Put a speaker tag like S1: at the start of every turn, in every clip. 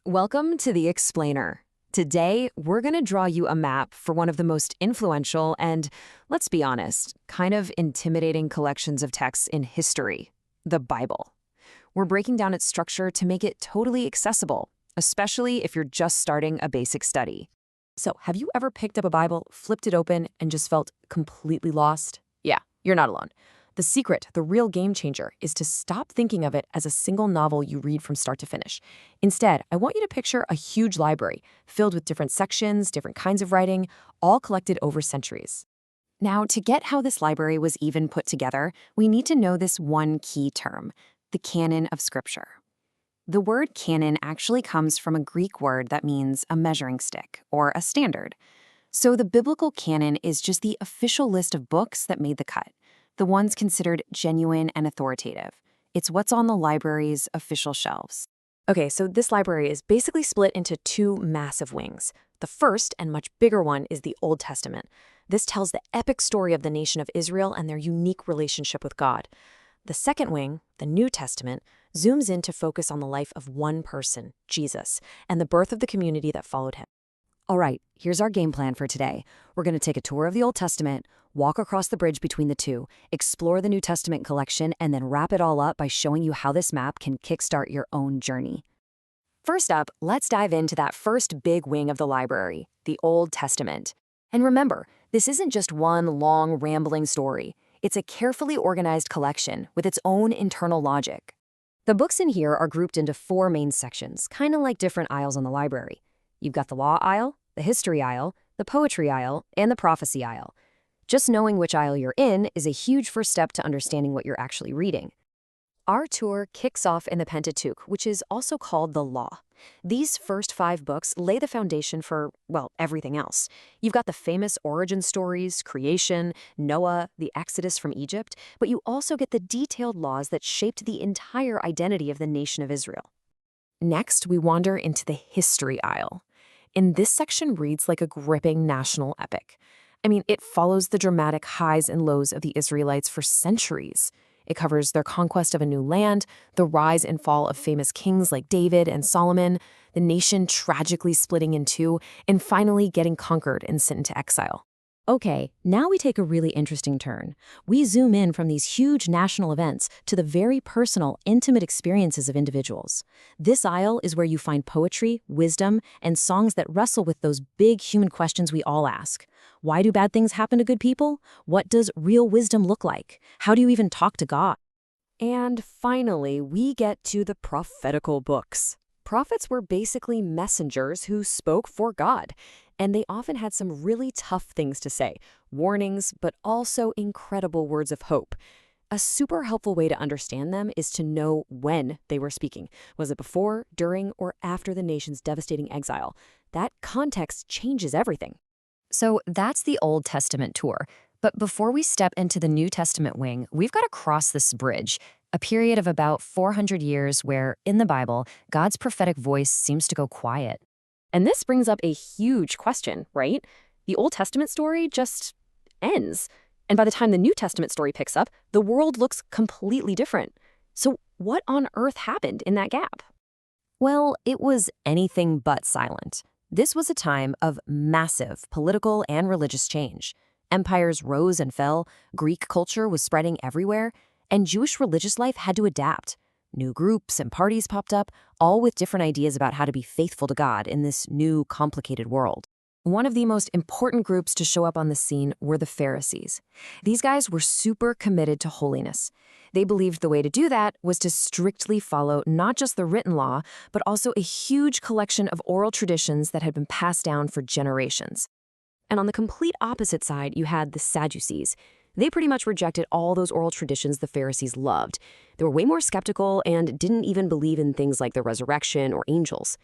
S1: Welcome to The Explainer. Today, we're going to draw you a map for one of the most influential and, let's be honest, kind of intimidating collections of texts in history, the Bible. We're breaking down its structure to make it totally accessible, especially if you're just starting a basic study. So, have you ever picked up a Bible, flipped it open, and just felt completely lost? Yeah, you're not alone. The secret, the real game changer, is to stop thinking of it as a single novel you read from start to finish. Instead, I want you to picture a huge library filled with different sections, different kinds of writing, all collected over centuries. Now, to get how this library was even put together, we need to know this one key term, the Canon of Scripture. The word canon actually comes from a Greek word that means a measuring stick or a standard. So the biblical canon is just the official list of books that made the cut, the ones considered genuine and authoritative. It's what's on the library's official shelves. Okay, so this library is basically split into two massive wings. The first and much bigger one is the Old Testament. This tells the epic story of the nation of Israel and their unique relationship with God. The second wing, the New Testament, zooms in to focus on the life of one person, Jesus, and the birth of the community that followed him. All right, here's our game plan for today. We're going to take a tour of the Old Testament, walk across the bridge between the two, explore the New Testament collection, and then wrap it all up by showing you how this map can kickstart your own journey. First up, let's dive into that first big wing of the library, the Old Testament. And remember, this isn't just one long, rambling story. It's a carefully organized collection with its own internal logic. The books in here are grouped into four main sections, kind of like different aisles in the library. You've got the law aisle, the history aisle, the poetry aisle, and the prophecy aisle. Just knowing which aisle you're in is a huge first step to understanding what you're actually reading. Our tour kicks off in the Pentateuch, which is also called the Law. These first 5 books lay the foundation for, well, everything else. You've got the famous origin stories, creation, Noah, the Exodus from Egypt, but you also get the detailed laws that shaped the entire identity of the nation of Israel. Next, we wander into the history aisle. And this section reads like a gripping national epic. I mean, it follows the dramatic highs and lows of the Israelites for centuries. It covers their conquest of a new land, the rise and fall of famous kings like David and Solomon, the nation tragically splitting in two, and finally getting conquered and sent into exile. Okay, now we take a really interesting turn. We zoom in from these huge national events to the very personal, intimate experiences of individuals. This aisle is where you find poetry, wisdom, and songs that wrestle with those big human questions we all ask. Why do bad things happen to good people? What does real wisdom look like? How do you even talk to God? And finally, we get to the prophetical books. Prophets were basically messengers who spoke for God, and they often had some really tough things to say, warnings, but also incredible words of hope. A super helpful way to understand them is to know when they were speaking. Was it before, during, or after the nation's devastating exile? That context changes everything. So that's the Old Testament tour. But before we step into the New Testament wing, we've got to cross this bridge, a period of about 400 years where, in the Bible, God's prophetic voice seems to go quiet. And this brings up a huge question, right? The Old Testament story just ends. And by the time the New Testament story picks up, the world looks completely different. So what on earth happened in that gap? Well, it was anything but silent. This was a time of massive political and religious change. Empires rose and fell, Greek culture was spreading everywhere, and Jewish religious life had to adapt. New groups and parties popped up, all with different ideas about how to be faithful to God in this new, complicated world. One of the most important groups to show up on the scene were the Pharisees. These guys were super committed to holiness. They believed the way to do that was to strictly follow not just the written law, but also a huge collection of oral traditions that had been passed down for generations. And on the complete opposite side, you had the Sadducees. They pretty much rejected all those oral traditions the Pharisees loved. They were way more skeptical and didn't even believe in things like the resurrection or angels.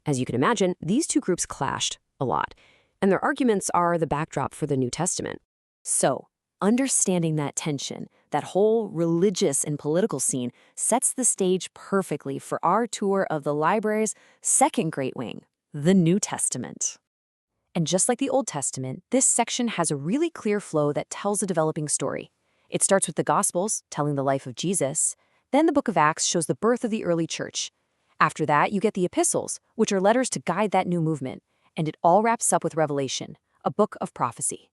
S1: As you can imagine, these two groups clashed a lot, and their arguments are the backdrop for the New Testament. So, understanding that tension, that whole religious and political scene, sets the stage perfectly for our tour of the library's second great wing, the New Testament. And just like the Old Testament, this section has a really clear flow that tells a developing story. It starts with the Gospels, telling the life of Jesus. Then the book of Acts shows the birth of the early church.
S2: After that, you get the epistles, which are letters to guide that new movement. And it all wraps up with Revelation, a book of prophecy.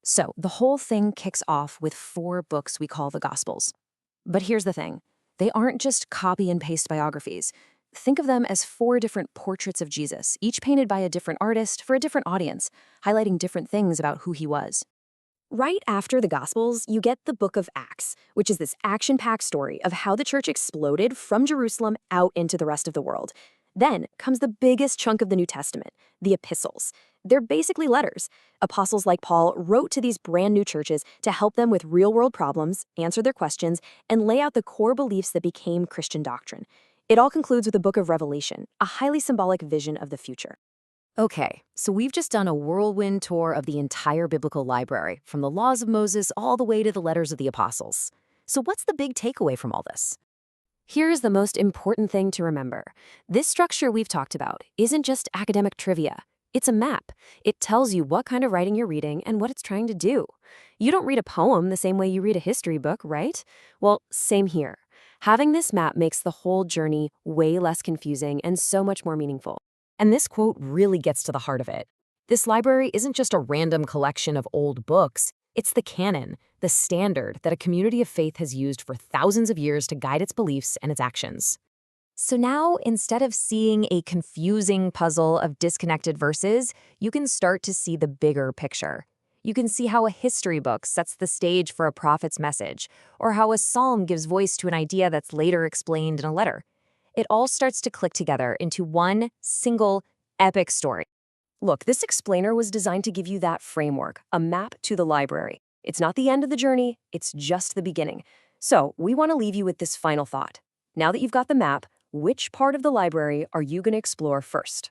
S2: So the whole thing kicks off with 4 books we call the Gospels. But here's the thing. They aren't just copy and paste biographies. Think of them as 4 different portraits of Jesus, each painted by a different artist for a different audience, highlighting different things about who he was. Right after the Gospels, you get the book of Acts, which is this action-packed story of how the church exploded from Jerusalem out into the rest of the world. Then comes the biggest chunk of the New Testament, the epistles. They're basically letters. Apostles like Paul wrote to these brand new churches to help them with real-world problems, answer their questions, and lay out the core beliefs that became Christian doctrine. It all concludes with the book of Revelation, a highly symbolic vision of the future. Okay, so we've just done a whirlwind tour of the entire biblical library, from the laws of Moses all the way to the letters of the apostles. So what's the big takeaway from all this? Here's the most important thing to remember. This structure we've talked about isn't just academic trivia. It's a map. It tells you what kind of writing you're reading and what it's trying to do. You don't read a poem the same way you read a history book, right? Well, same here. Having this map makes the whole journey way less confusing and so much more meaningful. And this quote really gets to the heart of it. This library isn't just a random collection of old books. It's the canon, the standard that a community of faith has used for thousands of years to guide its beliefs and its actions. So now, instead of seeing a confusing puzzle of disconnected verses, you can start to see the bigger picture. You can see how a history book sets the stage for a prophet's message, or how a psalm gives voice to an idea that's later explained in a letter. It all starts to click together into one single epic story. Look, this explainer was designed to give you that framework, a map to the library. It's not the end of the journey, it's just the beginning. So we want to leave you with this final thought. Now that you've got the map, which part of the library are you going to explore first?